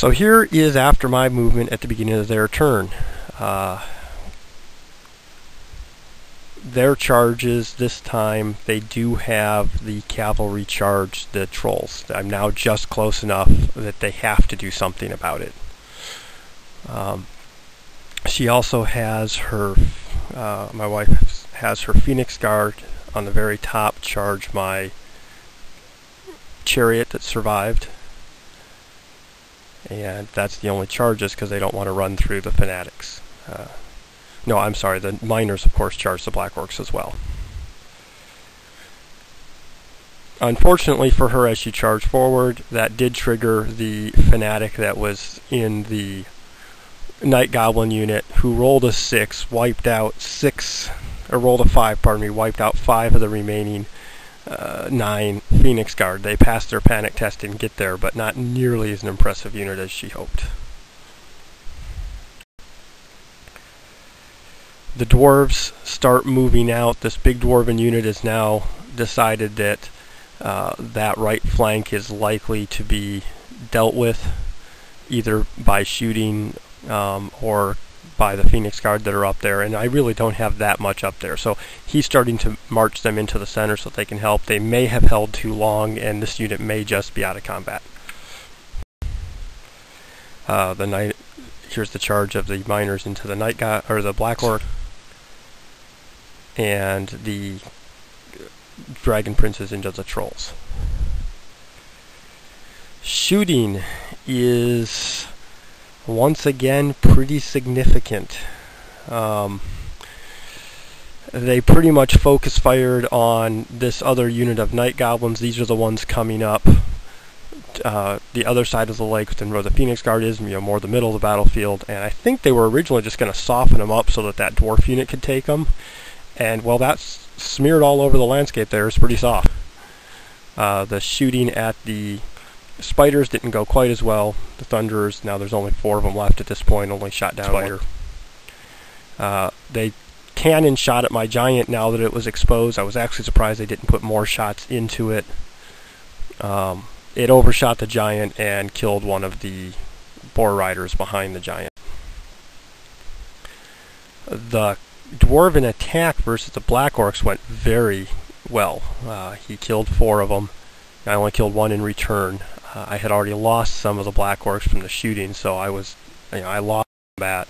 So here is after my movement at the beginning of their turn. Their charges this time, they do have the cavalry charge the trolls. I'm now just close enough that they have to do something about it. She also has her, my wife has her Phoenix Guard on the very top charge my chariot that survived. And that's the only charges because they don't want to run through the fanatics. No, I'm sorry, the miners, of course, charge the Black Orcs as well. Unfortunately for her, as she charged forward, that did trigger the fanatic that was in the Night Goblin unit, who rolled a 6, wiped out 5, wiped out 5 of the remaining 9 Phoenix Guard. They passed their panic test and get there, but not nearly as an impressive unit as she hoped. The dwarves start moving out. This big dwarven unit has now decided that that right flank is likely to be dealt with either by shooting or by the Phoenix Guard that are up there, and I really don't have that much up there. So he's starting to march them into the center so they can help. They may have held too long, and this unit may just be out of combat. Here's the charge of the miners into the the Black Orc, and the Dragon Princes into the trolls. Shooting is once again pretty significant. They pretty much focus fired on this other unit of Night Goblins. These are the ones coming up the other side of the lake than where the Phoenix Guard is, more the middle of the battlefield. And I think they were originally just going to soften them up so that that dwarf unit could take them. And well, that's smeared all over the landscape there. It's pretty soft. The shooting at the spiders didn't go quite as well. The Thunderers, now there's only 4 of them left at this point, only shot down a spider. They cannon shot at my giant now that it was exposed. I was actually surprised they didn't put more shots into it. It overshot the giant and killed one of the boar riders behind the giant. The dwarven attack versus the Black Orcs went very well. He killed 4 of them. I only killed 1 in return. I had already lost some of the Black Orcs from the shooting, so I lost combat.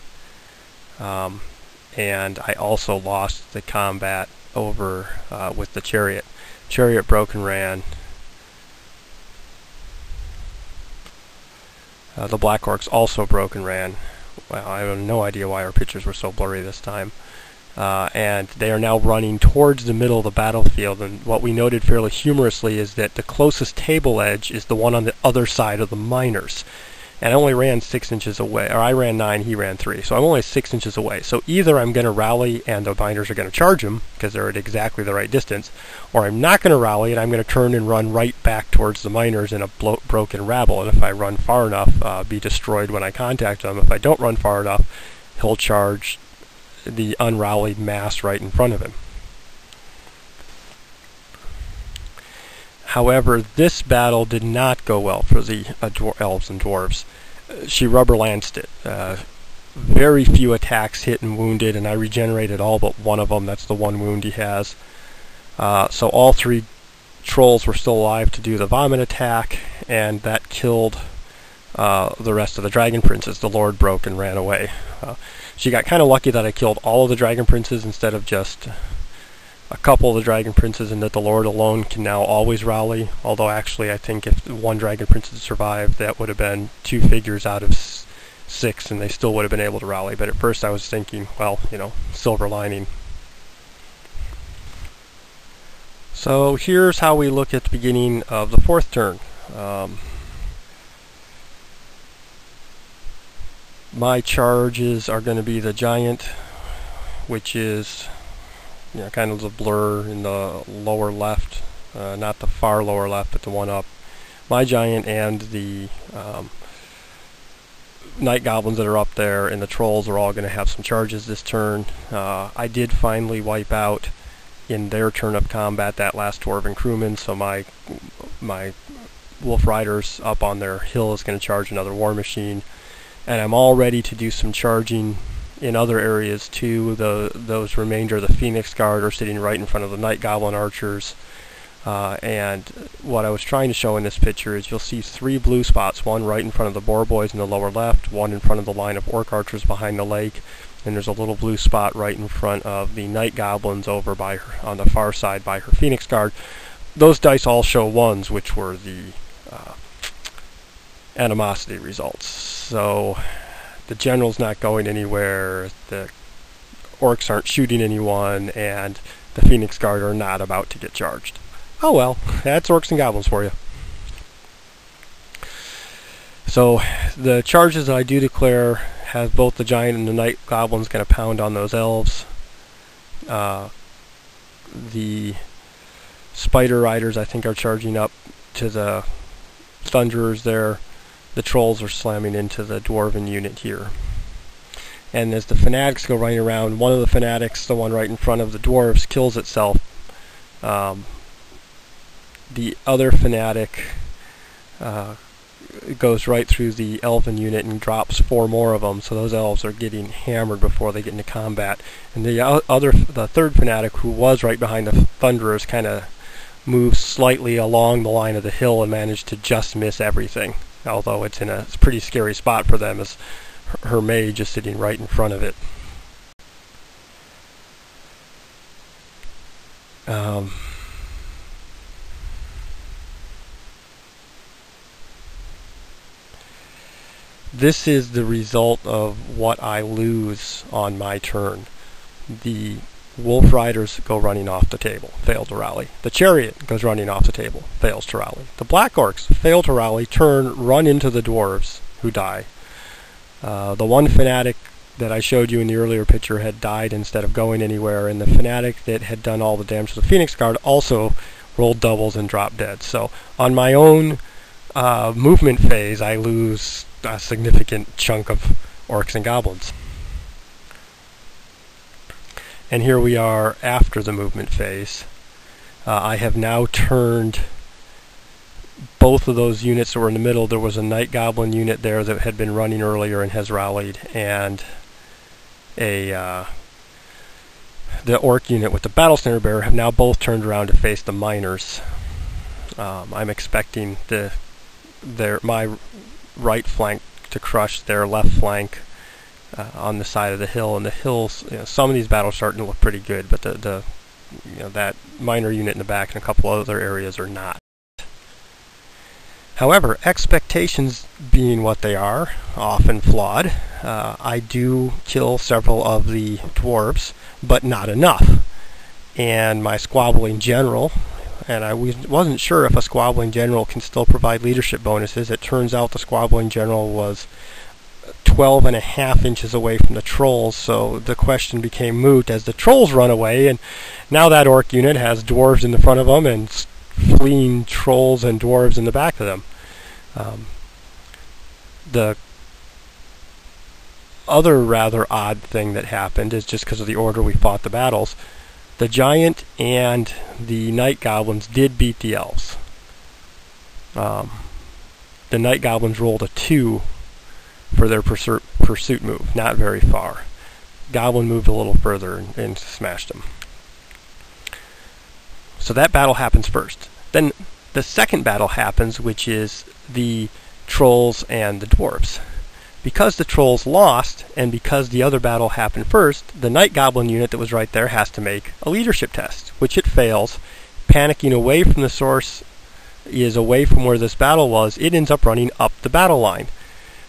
And I also lost the combat over with the chariot. Chariot broke and ran. The Black Orcs also broke and ran. Well, I have no idea why our pictures were so blurry this time. And they are now running towards the middle of the battlefield. And what we noted fairly humorously is that the closest table edge is the one on the other side of the miners. And I only ran 6 inches away, or I ran 9, he ran 3. So I'm only 6 inches away. So either I'm going to rally and the miners are going to charge him, because they're at exactly the right distance, or I'm not going to rally and I'm going to turn and run right back towards the miners in a broken rabble. And if I run far enough, be destroyed when I contact him. If I don't run far enough, he'll charge the unrallied mass right in front of him. However, this battle did not go well for the elves and dwarves. She rubber-lanced it. Very few attacks hit and wounded, and I regenerated all but one of them. That's the one wound he has. So all 3 trolls were still alive to do the vomit attack, and that killed the rest of the Dragon Princes. The Lord broke and ran away. She got kind of lucky that I killed all of the Dragon Princes instead of just a couple of the Dragon Princes, and that the Lord alone can now always rally. Although actually I think if 1 Dragon Prince had survived, that would have been 2 figures out of 6, and they still would have been able to rally. But at first I was thinking, well, silver lining. So here's how we look at the beginning of the 4th turn. My charges are going to be the giant, which is kind of the blur in the lower left, not the far lower left, but the one up. My giant and the Night Goblins that are up there and the trolls are all going to have some charges this turn. I did finally wipe out in their turn of combat that last Dwarven crewman, so my Wolf Riders up on their hill is going to charge another War Machine, and I'm all ready to do some charging in other areas too. Those remainder of the Phoenix Guard are sitting right in front of the Night Goblin archers. And what I was trying to show in this picture is you'll see 3 blue spots, one right in front of the Boar Boys in the lower left, one in front of the line of Orc archers behind the lake, and there's a little blue spot right in front of the Night Goblins over by her, on the far side by her Phoenix Guard. Those dice all show 1s, which were the animosity results. So the general's not going anywhere, the Orcs aren't shooting anyone, and the Phoenix Guard are not about to get charged. Oh well, that's Orcs and Goblins for you. So the charges that I do declare have both the Giant and the Night Goblins going to pound on those Elves. The Spider Riders, I think, are charging up to the Thunderers there. The Trolls are slamming into the Dwarven unit here. And as the Fanatics go running around, one of the Fanatics, the one right in front of the Dwarves, kills itself. The other Fanatic goes right through the Elven unit and drops 4 more of them, so those Elves are getting hammered before they get into combat. And the third Fanatic, who was right behind the Thunderers, kind of moves slightly along the line of the hill and managed to just miss everything, although it's in a pretty scary spot for them, as her mage is sitting right in front of it. This is the result of what I lose on my turn. The Wolf Riders go running off the table, fail to rally. The Chariot goes running off the table, fails to rally. The Black Orcs fail to rally, run into the Dwarves, who die. The one Fanatic that I showed you in the earlier picture had died instead of going anywhere, and the Fanatic that had done all the damage to the Phoenix Guard also rolled doubles and dropped dead. So on my own movement phase, I lose a significant chunk of Orcs and Goblins. And here we are after the movement phase. I have now turned both of those units that were in the middle. There was a Night Goblin unit there that had been running earlier and has rallied, and the Orc unit with the Battle Standard Bearer have now both turned around to face the Miners. I'm expecting my right flank to crush their left flank on the side of the hill. And the hills, some of these battles are starting to look pretty good, but that Miner unit in the back and a couple other areas are not. However, expectations being what they are, often flawed, I do kill several of the Dwarves, but not enough. And my Squabbling General, and I wasn't sure if a Squabbling General can still provide leadership bonuses. It turns out the Squabbling General was 12.5 inches away from the Trolls, so the question became moot as the Trolls run away, and now that Orc unit has Dwarves in the front of them and fleeing Trolls and Dwarves in the back of them. The other rather odd thing that happened is, just because of the order we fought the battles, the Giant and the Night Goblins did beat the Elves. The Night Goblins rolled a 2 for their pursuit move, not very far. Goblin moved a little further and smashed them. So that battle happens first. Then the second battle happens, which is the Trolls and the Dwarves. Because the Trolls lost, and because the other battle happened first, the Night Goblin unit that was right there has to make a leadership test, which it fails. Panicking away from the source, is away from where this battle was, it ends up running up the battle line.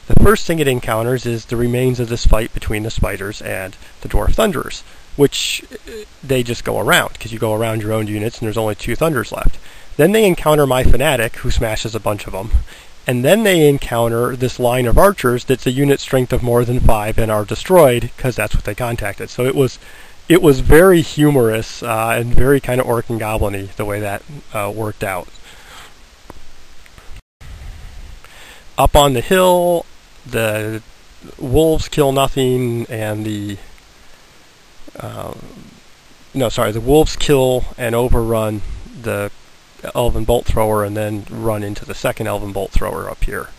The first thing it encounters is the remains of this fight between the Spiders and the Dwarf Thunderers, which they just go around, because you go around your own units and there's only 2 Thunders left. Then they encounter my Fanatic, who smashes a bunch of them. And then they encounter this line of archers that's a unit strength of more than 5 and are destroyed, because that's what they contacted. So it was very humorous and very kind of Orc and Goblin-y the way that worked out. Up on the hill, the Wolves kill nothing, and the Wolves kill and overrun the elven bolt thrower and then run into the second elven bolt thrower up here.